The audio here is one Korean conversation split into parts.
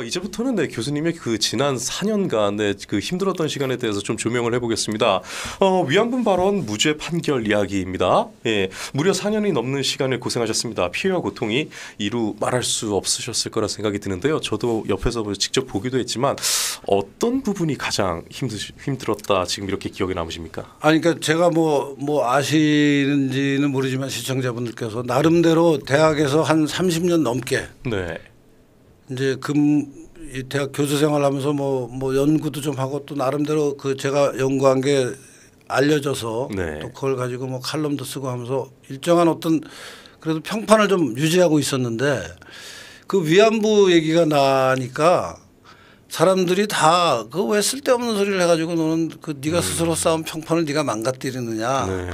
이제부터는 네, 교수님의 그 지난 4년간 네, 그 힘들었던 시간에 대해서 좀 조명을 해보겠습니다. 위안부 발언 무죄 판결 이야기입니다. 예, 무려 4년이 넘는 시간을 고생하셨습니다. 피해와 고통이 이루 말할 수 없으셨을 거라 생각이 드는데요. 저도 옆에서 직접 보기도 했지만 어떤 부분이 가장 힘들었다 지금 이렇게 기억에 남으십니까? 아니 그러니까 제가 뭐 아시는지는 모르지만 시청자분들께서 나름대로 대학에서 한 30년 넘게 네. 이제 이 대학 교수 생활하면서 뭐 연구도 좀 하고 또 나름대로 그 제가 연구한 게 알려져서 네. 또 그걸 가지고 뭐 칼럼도 쓰고 하면서 일정한 어떤 그래도 평판을 좀 유지하고 있었는데 그 위안부 얘기가 나니까 사람들이 다 그 왜 쓸데없는 소리를 해가지고 너는 그 네가 스스로 쌓은 평판을 네가 망가뜨리느냐 네.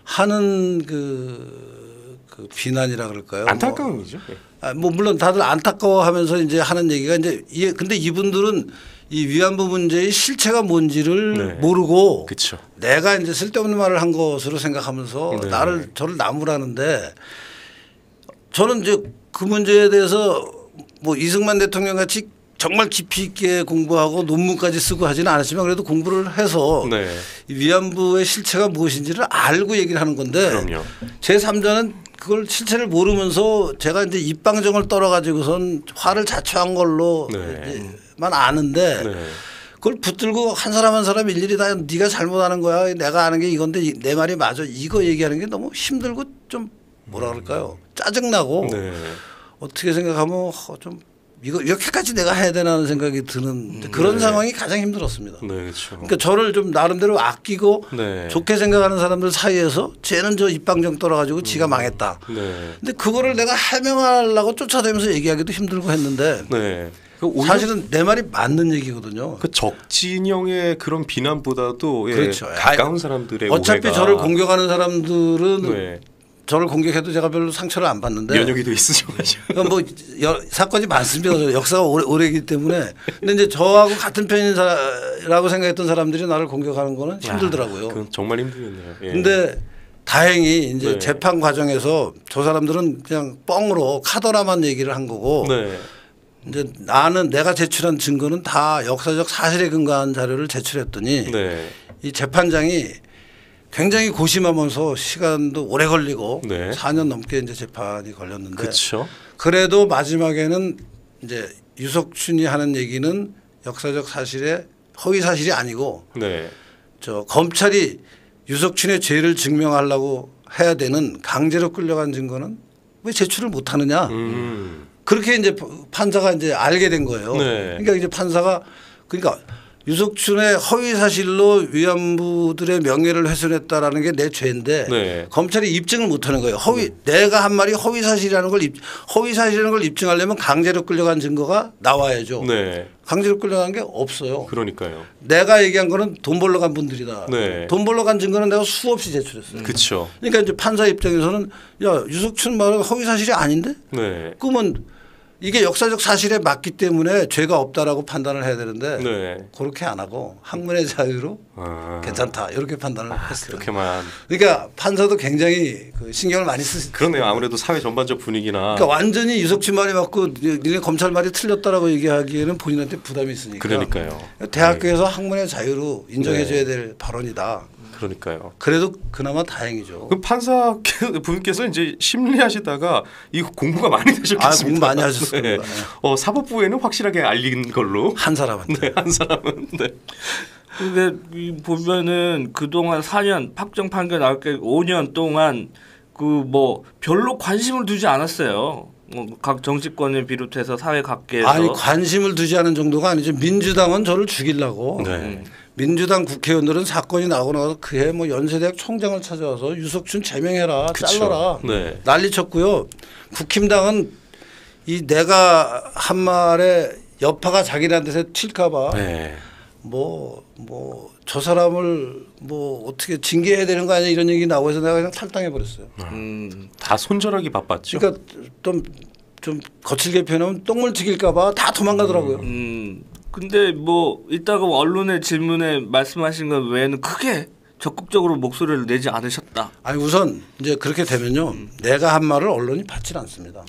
하는 그 비난이라 그럴까요? 안타까움이죠. 뭐 물론 다들 안타까워하면서 이제 하는 얘기가 이제 근데 이분들은 이 위안부 문제의 실체가 뭔지를 네. 모르고 그쵸. 내가 이제 쓸데없는 말을 한 것으로 생각하면서 네. 저를 나무라는데 저는 이제 그 문제에 대해서 뭐 이승만 대통령 같이 정말 깊이 있게 공부하고 논문까지 쓰고 하지는 않았지만 그래도 공부를 해서 네. 이 위안부의 실체가 무엇인지를 알고 얘기를 하는 건데 그럼요. 제3자는 그걸 실체를 모르면서 제가 이제 입방정을 떨어가지고선 화를 자초한 걸로만 네. 아는데 네. 그걸 붙들고 한 사람 한 사람 일일이 다 네가 잘못하는 거야 내가 아는 게 이건데 내 말이 맞아 이거 얘기하는 게 너무 힘들고 좀 뭐라 그럴까요 짜증나고 네. 어떻게 생각하면 좀 이거 이렇게까지 내가 해야 되나는 생각이 드는 그런 네. 상황이 가장 힘들었습니다. 네, 그렇죠. 그러니까 저를 좀 나름대로 아끼고 네. 좋게 생각하는 사람들 사이에서 쟤는 저 입방정 떨어가지고 지가 망했다. 네. 근데 그거를 내가 해명하려고 쫓아다니면서 얘기하기도 힘들고 했는데 네. 사실은 내 말이 맞는 얘기거든요. 그 적진형의 그런 비난보다도 그렇죠. 가까운 사람들의 어차피 오해가 저를 공격하는 사람들은 네. 저를 공격해도 제가 별로 상처를 안 받는데 면역이도 있으죠. 그러니까 뭐 사건이 많습니다. 역사가 오래기 때문에. 근데 이제 저하고 같은 편이라고 생각했던 사람들이 나를 공격하는 거는 힘들더라고요. 그건 정말 힘들겠네요. 예. 근데 다행히 이제 네. 재판 과정에서 저 사람들은 그냥 뻥으로 카더라만 얘기를 한 거고 네. 이제 내가 제출한 증거는 다 역사적 사실에 근거한 자료를 제출했더니 네. 이 재판장이 굉장히 고심하면서 시간도 오래 걸리고 네. 4년 넘게 이제 재판이 걸렸는데 그렇죠. 그래도 마지막에는 이제 유석춘이 하는 얘기는 역사적 사실에 허위 사실이 아니고 네. 저 검찰이 유석춘의 죄를 증명하려고 해야 되는 강제로 끌려간 증거는 왜 제출을 못 하느냐. 그렇게 이제 판사가 이제 알게 된 거예요. 네. 그러니까 이제 판사가 그러니까 유석춘의 허위 사실로 위안부들의 명예를 훼손했다라는 게 내 죄인데 네. 검찰이 입증을 못 하는 거예요. 내가 한 말이 허위 사실이라는 걸 입증하려면 강제로 끌려간 증거가 나와야죠. 네. 강제로 끌려간 게 없어요. 그러니까요. 내가 얘기한 거는 돈 벌러 간 분들이다. 네. 돈 벌러 간 증거는 내가 수없이 제출했어요. 그렇죠. 그러니까 이제 판사 입장에서는 야 유석춘 말은 허위 사실이 아닌데? 네. 그러면 이게 역사적 사실에 맞기 때문에 죄가 없다라고 판단을 해야 되는데 네. 그렇게 안 하고 학문의 자유로 괜찮다 이렇게 판단을 했어요. 그렇게만. 그러니까 판사도 굉장히 그 신경을 많이 쓰시. 그러네요. 아무래도 사회 전반적 분위기나. 그러니까 완전히 유석춘 말이 맞고 니네 검찰 말이 틀렸다라고 얘기하기에는 본인한테 부담이 있으니까. 그러니까요. 대학교에서 학문의 자유로 인정해줘야 될 발언이다. 그러니까요. 그래도 그나마 다행이죠. 그 판사 분께서 이제 심리하시다가 이 공부가 많이 되셨겠습니다. 공부 많이 하셨습니다. 네. 사법부에는 확실하게 알린 걸로 한 사람한테. 네, 한 사람은. 네. 근데 보면은 그동안 4년 확정 판결 나올 게 5년 동안 그 뭐 별로 관심을 두지 않았어요. 각 정치권을 비롯해서 사회 각계에서. 아니 관심을 두지 않은 정도가 아니죠. 민주당은 저를 죽이려고. 네. 민주당 국회의원들은 사건이 나고 나서 그해 뭐 연세대학 총장을 찾아와서 유석춘 제명해라, 그쵸. 잘라라 네. 난리 쳤고요. 국힘당은 이 내가 한 말에 여파가 자기네한테 튈까봐 네. 저 사람을 뭐 어떻게 징계해야 되는 거 아니야 이런 얘기 나오고 해서 내가 그냥 탈당해 버렸어요. 다 손절하기 바빴죠. 그러니까 좀 거칠게 표현하면 똥물 튀길까봐 다 도망가더라고요. 근데 뭐 이따가 언론의 질문에 말씀하신 것 외에는 크게 적극적으로 목소리를 내지 않으셨다. 아니 우선 이제 그렇게 되면요, 내가 한 말을 언론이 받질 않습니다.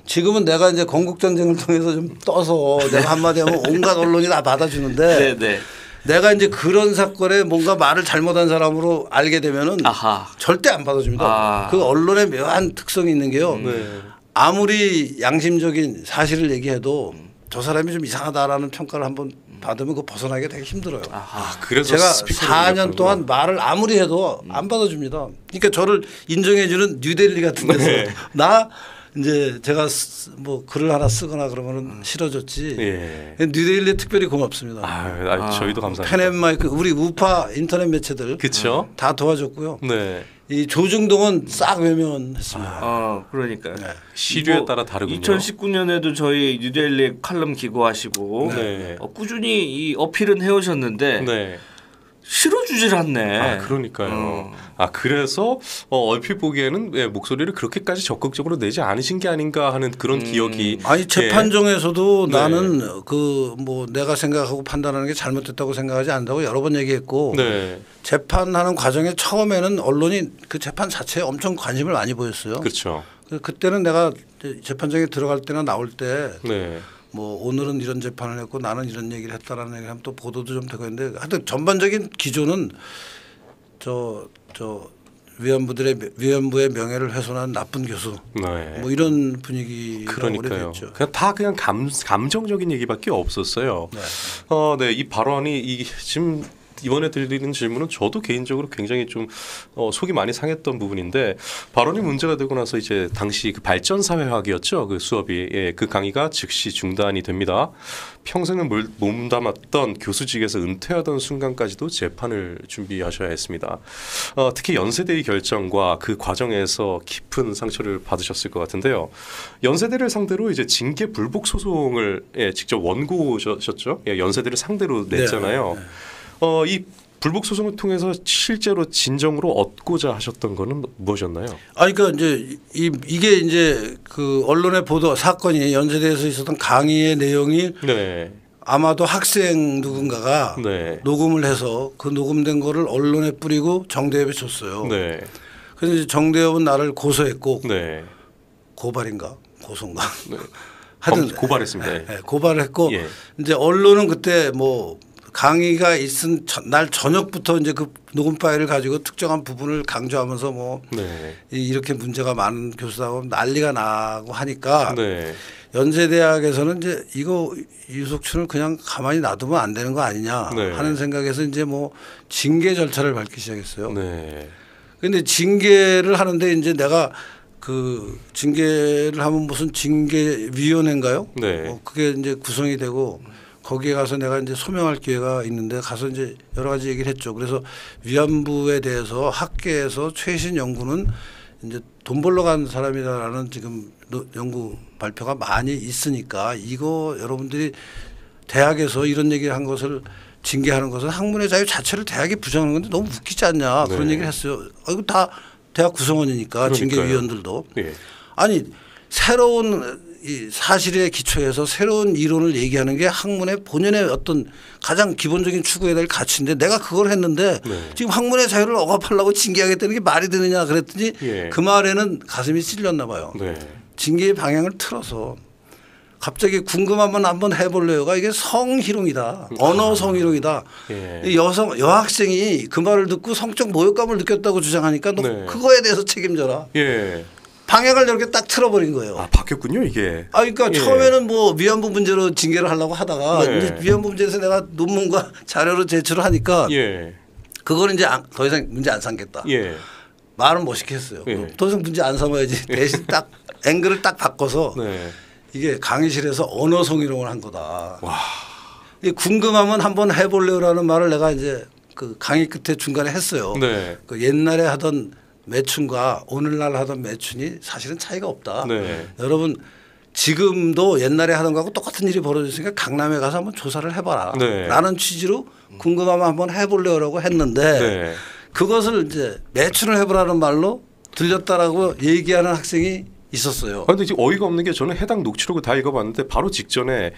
지금은 내가 이제 건국 전쟁을 통해서 좀 떠서 내가 한마디 하면 온갖 언론이 다 받아주는데 네네. 내가 이제 그런 사건에 뭔가 말을 잘못한 사람으로 알게 되면은 아하. 절대 안 받아줍니다. 아. 그 언론의 묘한 특성이 있는 게요. 네. 아무리 양심적인 사실을 얘기해도 저 사람이 좀 이상하다라는 평가를 한번 받으면 그 벗어나기가 되게 힘들어요. 아, 그래서 제가 스피커를 4년 올렸구나. 동안 말을 아무리 해도 안 받아줍니다. 그러니까 저를 인정해주는 뉴델리 같은 데서 네. 나 이제 제가 뭐 글을 하나 쓰거나 그러면은 싫어졌지. 예. 뉴델리에 특별히 고맙습니다. 저희도 감사합니다. 펜앤마이크 우리 우파 인터넷 매체들 그렇죠. 다 도와줬고요. 네. 이 조중동은 싹 외면했습니다. 그러니까요. 네. 시류에 따라 다르군요. 2019년에도 저희 뉴델리 칼럼 기고하시고 네. 꾸준히 이 어필은 해오셨는데 네. 실어주질 않네. 아, 그러니까요. 그래서 얼핏 보기에는 목소리를 그렇게까지 적극적으로 내지 않으신 게 아닌가 하는 그런 기억이. 아니 재판정에서도 네. 나는 그 뭐 내가 생각하고 판단하는 게 잘못됐다고 생각하지 않는다고 여러 번 얘기했고 네. 재판하는 과정에 처음에는 언론이 그 재판 자체에 엄청 관심을 많이 보였어요. 그렇죠. 그때는 내가 재판정에 들어갈 때나 나올 때 네. 뭐 오늘은 이런 재판을 했고 나는 이런 얘기를 했다라는 얘기를 하면 또 보도도 좀 되고 있는데 하여튼 전반적인 기조는 저 위원부의 명예를 훼손한 나쁜 교수 네. 뭐 이런 분위기가 그러니까요. 오래됐죠. 그냥 다 그냥 감정적인 얘기밖에 없었어요. 네. 네, 이 발언이 지금 이번에 드리는 질문은 저도 개인적으로 굉장히 좀 속이 많이 상했던 부분인데 발언이 문제가 되고 나서 이제 당시 그 발전사회학이었죠. 그 수업이 그 강의가 즉시 중단이 됩니다. 평생을 몸담았던 교수직에서 은퇴하던 순간까지도 재판을 준비하셔야 했습니다. 특히 연세대의 결정과 그 과정에서 깊은 상처를 받으셨을 것 같은데요. 연세대를 상대로 이제 징계 불복 소송을 직접 원고셨죠. 연세대를 상대로 냈잖아요. 네. 이 불복 소송을 통해서 실제로 진정으로 얻고자 하셨던 거는 무엇이었나요? 그러니까 이제 이게 이제 그 언론의 보도 사건이 연세대에서 있었던 강의의 내용이 네. 아마도 학생 누군가가 네. 녹음을 해서 그 녹음된 거를 언론에 뿌리고 정대협에 줬어요. 네. 그래서 이제 정대협은 나를 고소했고 네. 고발인가 고소인가 네. 하여튼 고발했습니다. 네, 고발을 했고 예. 이제 언론은 그때 뭐 강의가 있은 날 저녁부터 이제 그 녹음 파일을 가지고 특정한 부분을 강조하면서 뭐 네. 이렇게 문제가 많은 교수라고 난리가 나고 하니까 네. 연세대학에서는 이제 이거 유석춘을 그냥 가만히 놔두면 안 되는 거 아니냐 네. 하는 생각에서 이제 뭐 징계 절차를 밟기 시작했어요. 네. 근데 징계를 하는데 이제 내가 그 징계를 하면 무슨 징계위원회인가요? 네. 그게 이제 구성이 되고 거기에 가서 내가 이제 소명할 기회가 있는데 가서 이제 여러 가지 얘기를 했죠. 그래서 위안부에 대해서 학계에서 최신 연구는 이제 돈 벌러 간 사람이다라는 지금 연구 발표가 많이 있으니까 이거 여러분들이 대학에서 이런 얘기를 한 것을 징계하는 것은 학문의 자유 자체를 대학이 부정하는 건데 너무 웃기지 않냐 그런 네. 얘기를 했어요. 이거 다 대학 구성원이니까 그러니까요. 징계위원들도 예. 아니 새로운 이 사실에 기초해서 새로운 이론을 얘기하는 게 학문의 본연의 어떤 가장 기본적인 추구해야 될 가치인데 내가 그걸 했는데 네. 지금 학문의 자유를 억압하려고 징계하겠다는 게 말이 되느냐 그랬더니 예. 그 말에는 가슴이 찔렸나 봐요. 네. 징계의 방향을 틀어서 갑자기 궁금하면 한번 해볼래요가 이게 성희롱이다. 언어 성희롱이다. 예. 이 여학생이 그 말을 듣고 성적 모욕감을 느꼈다고 주장하니까 너 네. 그거에 대해서 책임져라. 예. 방향을 이렇게 딱 틀어버린 거예요. 바뀌었군요 이게. 그러니까 예. 처음에는 뭐 위안부 문제로 징계를 하려고 하다가 네. 이제 위안부 문제에서 내가 논문과 자료를 제출을 하니까 예. 그거는 이제 더 이상 문제 안 삼겠다. 예. 말은 멋있게 했어요. 예. 더 이상 문제 안 삼아야지. 대신 딱 앵글을 딱 바꿔서 네. 이게 강의실에서 언어 성희롱을 한 거다. 와. 이게 궁금하면 한번 해볼래요라는 말을 내가 이제 그 강의 끝에 중간에 했어요. 네. 그 옛날에 하던 매춘과 오늘날 하던 매춘이 사실은 차이가 없다. 네. 여러분 지금도 옛날에 하던 거하고 똑같은 일이 벌어졌으니까 강남에 가서 한번 조사를 해봐라. 네. 라는 취지로 궁금하면 한번 해볼래요라고 했는데 네. 그것을 이제 매춘을 해보라는 말로 들렸다라고 얘기하는 학생이 있었어요. 근데 지금 어이가 없는 게 저는 해당 녹취록을 다 읽어봤는데 바로 직전에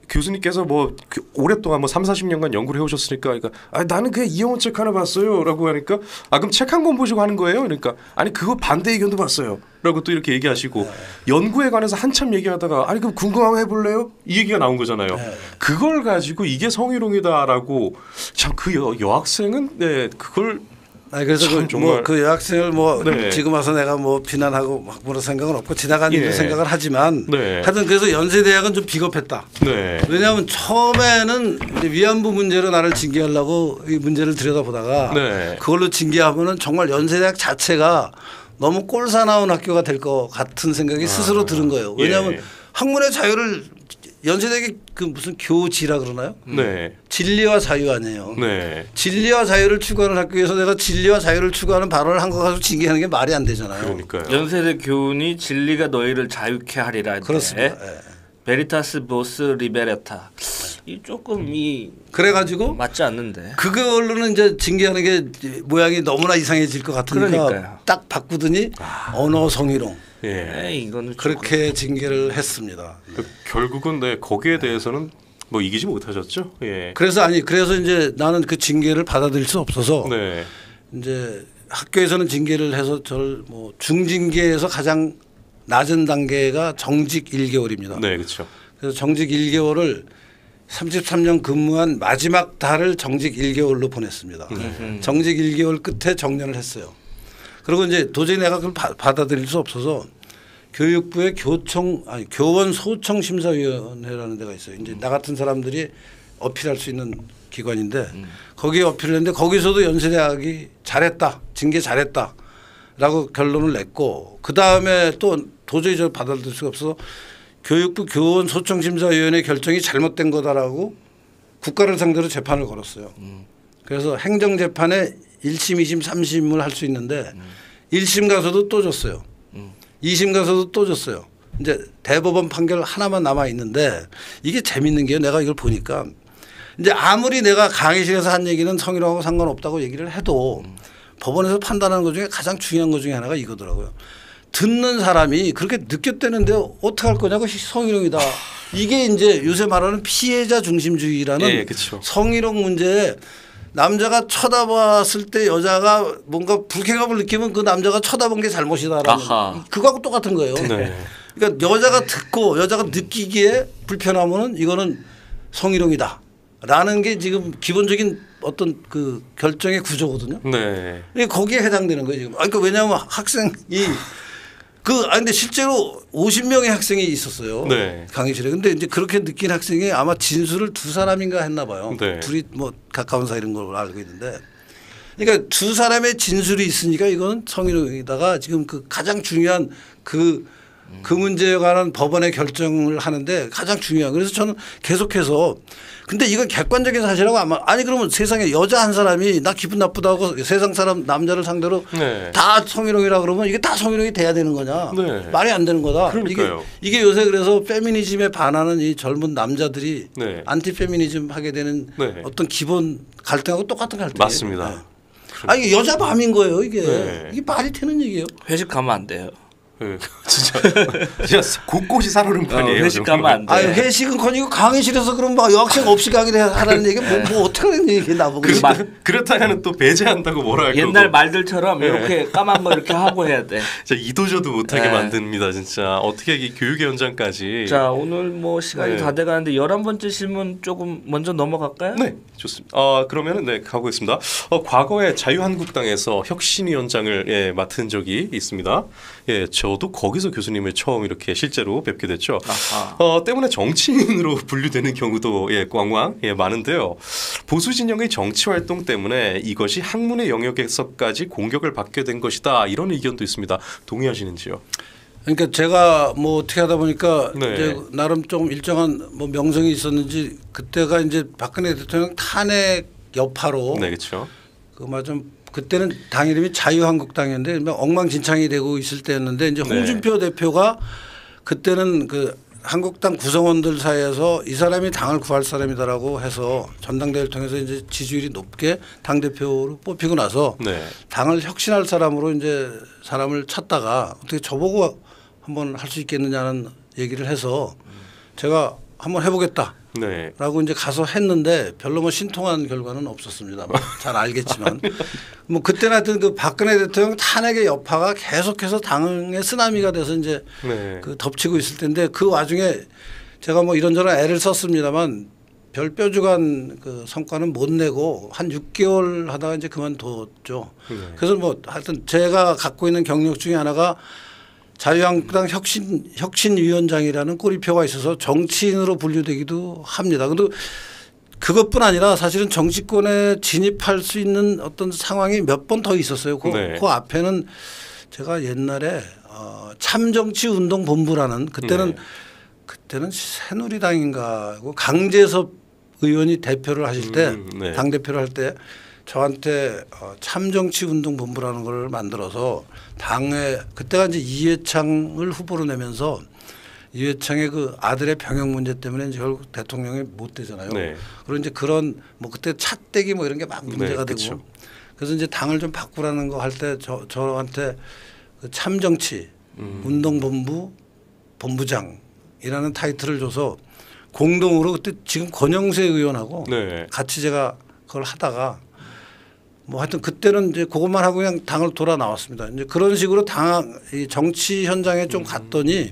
교수님께서 뭐 오랫동안 뭐 30-40년간 연구를 해오셨으니까 그러니까 나는 그냥 이영훈 책 하나 봤어요라고 하니까 그럼 책 한 권 보시고 하는 거예요? 그러니까 아니 그거 반대 의견도 봤어요라고 또 이렇게 얘기하시고 연구에 관해서 한참 얘기하다가 아니 그럼 궁금하면 해볼래요? 이 얘기가 나온 거잖아요. 그걸 가지고 이게 성희롱이다라고 참 그 여학생은 그걸 그래서 정말 그 여학생을 네. 지금 와서 내가 비난하고 막 뭐라 생각은 없고 지나간 예. 생각을 하지만 네. 하여튼 그래서 연세대학은 좀 비겁했다. 네. 왜냐하면 처음에는 이제 위안부 문제로 나를 징계하려고 이 문제를 들여다보다가 네. 그걸로 징계하면은 정말 연세대학 자체가 너무 꼴사나운 학교가 될 것 같은 생각이 스스로 들은 거예요. 왜냐하면 예. 학문의 자유를 연세대학이 그 무슨 교지라 그러나요? 네. 진리와 자유 아니에요. 네. 진리와 자유를 추구하는 학교에서 내가 진리와 자유를 추구하는 발언을 한 거 가지고 징계하는 게 말이 안 되잖아요. 그러니까요. 연세대 교훈이 진리가 너희를 자유케 하리라 할 때 그렇습니다. 예. 베리타스 보스 리베레타 이 조금 그래가지고 맞지 않는데 그걸로는 이제 징계하는 게 모양이 너무나 이상해질 것 같으니까 그러니까요. 딱 바꾸더니 언어 성희롱 예. 이거는 그렇게 징계를 했습니다. 결국은 거기에 대해서는 뭐 이기지 못하셨죠. 예. 그래서 이제 나는 그 징계를 받아들일 수 없어서 네. 이제 학교에서는 징계를 해서 저를 중징계에서 가장 낮은 단계가 정직 1개월입니다. 네, 그렇죠. 그래서 정직 1개월을 33년 근무한 마지막 달을 정직 1개월로 보냈습니다. 정직 1개월 끝에 정년을 했어요. 그리고 이제 도저히 내가 그걸 받아들일 수 없어서 교육부의 교원 소청 심사위원회라는 데가 있어요. 이제 나 같은 사람들이 어필할 수 있는 기관인데 거기에 어필을 했는데 거기서도 연세대학이 잘했다, 징계 잘했다라고 결론을 냈고 그 다음에 또 도저히 저 받아들일 수가 없어서 교육부 교원 소청 심사위원회 결정이 잘못된 거다라고 국가를 상대로 재판을 걸었어요. 그래서 행정재판에 1심, 2심, 3심을 할 수 있는데 1심 가서도 또 졌어요. 2심 가서도 또 졌어요. 이제 대법원 판결 하나만 남아 있는데 이게 재밌는 게요. 내가 이걸 보니까 이제 아무리 내가 강의실에서 한 얘기는 성희롱하고 상관없다고 얘기를 해도 법원에서 판단하는 것 중에 가장 중요한 것 중에 하나가 이거더라고요. 듣는 사람이 그렇게 느꼈다는데 어떻게 할 거냐고 성희롱이다. 이게 이제 요새 말하는 피해자 중심주의라는 예, 그렇죠. 성희롱 문제에 남자가 쳐다봤을 때 여자가 뭔가 불쾌감을 느끼면 그 남자가 쳐다본 게 잘못이다라는 아하. 그거하고 똑같은 거예요. 네. 그러니까 여자가 듣고 여자가 느끼기에 불편하면은 이거는 성희롱이다라는 게 지금 기본적인 어떤 그 결정의 구조거든요. 네. 거기에 해당되는 거예요 지금. 그러니까 왜냐하면 학생이 근데 실제로 50명의 학생이 있었어요. 네. 강의실에. 근데 이제 그렇게 느낀 학생이 아마 진술을 두 사람인가 했나 봐요. 네. 둘이 가까운 사이인 걸로 알고 있는데. 그러니까 두 사람의 진술이 있으니까 이건 성희롱이다가 지금 그 가장 중요한 그 문제에 관한 법원의 결정을 하는데 가장 중요한. 그래서 저는 계속해서 근데 이건 객관적인 사실이라고 아니 그러면 세상에 여자 한 사람이 나 기분 나쁘다고 세상 사람 남자를 상대로 네. 다 성희롱이라 그러면 이게 다 성희롱이 돼야 되는 거냐. 네. 말이 안 되는 거다. 그러니까요. 이게 요새 그래서 페미니즘에 반하는 이 젊은 남자들이 네. 안티 페미니즘 하게 되는 네. 어떤 기본 갈등하고 똑같은 갈등이에요. 맞습니다. 네. 아니 이게 여자 밤인 거예요 이게. 네. 이게 말이 되는 얘기예요. 회식 가면 안 돼요. 네. 진짜 곳곳이 살오는 판이에요. 회식 가면 안 돼. 아니 회식은 강의실에서 그럼 막 여학생 없이 강의를 하라는 얘기 뭐 어떻게 하는 얘기 나보고. 그렇다면 또 배제한다고 뭐라 할 옛날 거고. 말들처럼 이렇게 까만 거 이렇게 하고 해야 돼. 진짜 이도저도 못하게 네. 만듭니다. 진짜 어떻게 이 교육의 현장까지. 자 오늘 뭐 시간이 네. 다 돼가는데 11번째 질문 조금 먼저 넘어갈까요? 네, 좋습니다. 그러면은 가보겠습니다. 과거에 자유한국당에서 혁신위원장을 맡은 적이 있습니다. 예, 저도 거기서 교수님을 처음 이렇게 실제로 뵙게 됐죠. 때문에 정치인으로 분류되는 경우도 꽝꽝 많은데요. 보수 진영의 정치 활동 때문에 이것이 학문의 영역에서까지 공격을 받게 된 것이다. 이런 의견도 있습니다. 동의하시는지요? 그러니까 제가 어떻게 하다 보니까 네. 이제 나름 좀 일정한 명성이 있었는지 그때가 이제 박근혜 대통령 탄핵 여파로 네, 그렇죠. 좀 그때는 당 이름이 자유한국당이었는데 엉망진창이 되고 있을 때였는데 이제 홍준표 대표가 그때는 그 한국당 구성원들 사이에서 이 사람이 당을 구할 사람이다라고 해서 전당대회를 통해서 이제 지지율이 높게 당 대표로 뽑히고 나서 네. 당을 혁신할 사람으로 이제 사람을 찾다가 어떻게 저보고 한번 할 수 있겠느냐는 얘기를 해서 제가 한번 해보겠다. 네. 라고 이제 가서 했는데 별로 뭐 신통한 결과는 없었습니다. 잘 알겠지만 뭐 그때는 하여튼 그 박근혜 대통령 탄핵의 여파가 계속해서 당의 쓰나미가 돼서 이제 네. 그 덮치고 있을 텐데 그 와중에 제가 뭐 이런저런 애를 썼습니다만 별 뾰족한 그 성과는 못 내고 한 6개월 하다가 이제 그만뒀죠. 네. 그래서 뭐 하여튼 제가 갖고 있는 경력 중에 하나가 자유한국당 혁신위원장이라는 꼬리표가 있어서 정치인으로 분류되기도 합니다. 근데 그것뿐 아니라 사실은 정치권에 진입할 수 있는 어떤 상황이 몇 번 더 있었어요. 네. 그 앞에는 제가 옛날에 참정치운동본부라는 그때는 새누리당인가 강재섭 의원이 대표를 하실 때 네. 당 대표를 할 때 저한테 참정치운동본부라는 걸 만들어서 당에 그때가 이제 이회창을 후보로 내면서 이회창의 그 아들의 병역 문제 때문에 이제 결국 대통령이 못 되잖아요. 네. 그리고 이제 그런 뭐 그때 차떼기 뭐 이런 게 막 문제가 네, 되고 그쵸. 그래서 이제 당을 좀 바꾸라는 거 할 때 저한테 그 참정치 운동본부 본부장이라는 타이틀을 줘서 공동으로 그때 지금 권영세 의원하고 네. 같이 제가 그걸 하다가 뭐 하여튼 그때는 이제 그것만 하고 그냥 당을 돌아 나왔습니다. 이제 그런 식으로 이 정치 현장에 좀 갔더니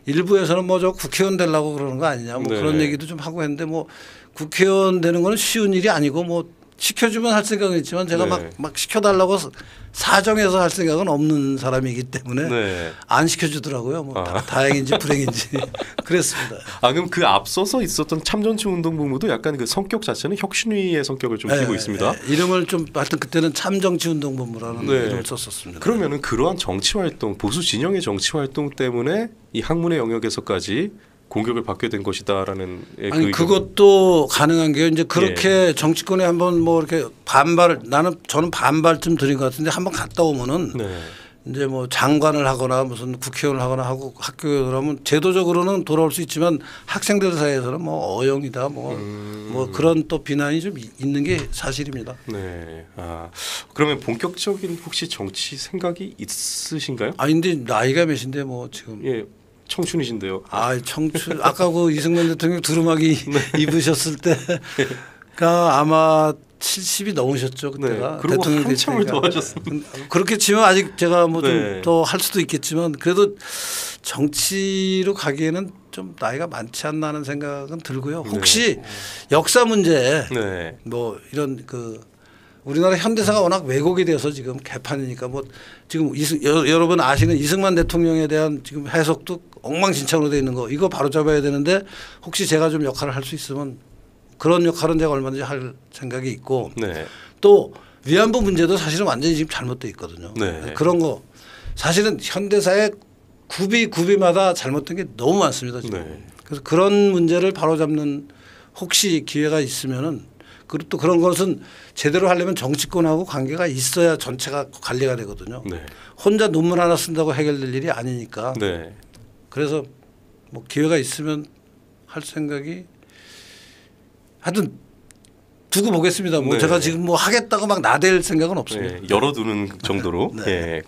일부에서는 뭐 저 국회의원 되려고 그러는 거 아니냐 뭐 네. 그런 얘기도 좀 하고 했는데 뭐 국회의원 되는 거는 쉬운 일이 아니고 뭐 시켜주면 할 생각은 있지만 제가 네. 막 시켜달라고 사정해서 할 생각은 없는 사람이기 때문에 네. 안 시켜주더라고요. 뭐 다행인지 불행인지 그랬습니다. 아 그럼 그 앞서서 있었던 참정치운동본부도 약간 그 성격 자체는 혁신위의 성격을 좀 띠고 있습니다. 이름을 좀 하여튼 그때는 참정치운동본부라는 네. 이름을 썼었습니다. 그러면은 그러한 정치 활동, 보수 진영의 정치 활동 때문에 이 학문의 영역에서까지 공격을 받게 된 것이다라는 아니 그것도 가능한 게 이제 그렇게 정치권에 한번 뭐 이렇게 저는 반발쯤 드린 것 같은데 한번 갔다 오면은 네. 이제 뭐 장관을 하거나 무슨 국회의원을 하거나 하고 학교를 하면 제도적으로는 돌아올 수 있지만 학생들 사이에서는 뭐 어영이다 뭐 그런 또 비난이 좀 있는 게 사실입니다. 네. 아 그러면 본격적인 혹시 정치 생각이 있으신가요? 아 근데 나이가 몇인데 뭐 지금 예. 청춘이신데요. 아 청춘 아까 그 이승만 대통령 두루마기 입으셨을 때가 아마 70이 넘으셨죠 그때가. 네. 그리고 대통령 한참을 되시니까. 더 하셨습니다. 그렇게 치면 아직 제가 뭐 좀 네. 더 할 수도 있겠지만 그래도 정치로 가기에는 좀 나이가 많지 않나 하는 생각은 들고요. 혹시 역사 문제에 네. 뭐 이런 그 우리나라 현대사가 워낙 왜곡이 돼서 지금 개판이니까 뭐 지금 여러분 아시는 이승만 대통령에 대한 지금 해석도 엉망진창으로 돼 있는 거 이거 바로 잡아야 되는데 혹시 제가 좀 역할을 할 수 있으면 그런 역할은 제가 얼마든지 할 생각이 있고 네. 또 위안부 문제도 사실은 완전히 지금 잘못돼 있거든요. 네. 그런 거 사실은 현대사의 구비마다 잘못된 게 너무 많습니다. 지금. 네. 그래서 그런 문제를 바로잡는 혹시 기회가 있으면은 그리고 또 그런 것은 제대로 하려면 정치권하고 관계가 있어야 전체가 관리가 되거든요. 네. 혼자 논문 하나 쓴다고 해결될 일이 아니니까. 네. 그래서 뭐 기회가 있으면 할 생각이 하여튼 두고 보겠습니다. 뭐 네. 제가 지금 뭐 하겠다고 막 나댈 생각은 없습니다. 네. 열어두는 정도로. 네. 예.